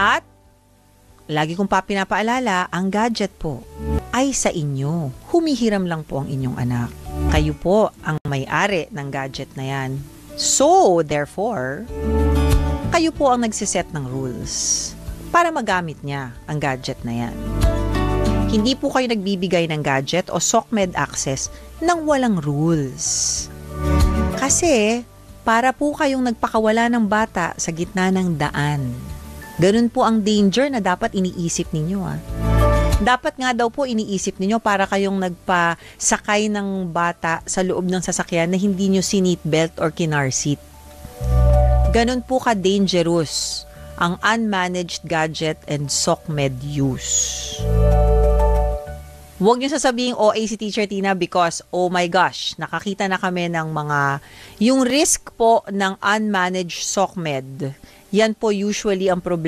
At lagi kong pa pinapaalala, ang gadget po ay sa inyo. Humihiram lang po ang inyong anak. Kayo po ang may-ari ng gadget na yan. So, therefore, kayo po ang nagsiset ng rules para magamit niya ang gadget na yan. Hindi po kayo nagbibigay ng gadget o SOCMED access nang walang rules. Kasi, para po kayong nagpakawala ng bata sa gitna ng daan. Ganun po ang danger na dapat iniisip ninyo. Dapat nga daw po iniisip ninyo para kayong nagpasakay ng bata sa loob ng sasakyan na hindi nyo sinitbelt or kinar seat. Ganun po ka-dangerous ang unmanaged gadget and SOCMED use. Huwag nyo sasabing OA si Teacher Tina because, oh my gosh, nakakita na kami ng yung risk po ng unmanaged SOCMED. Yan po usually ang problema.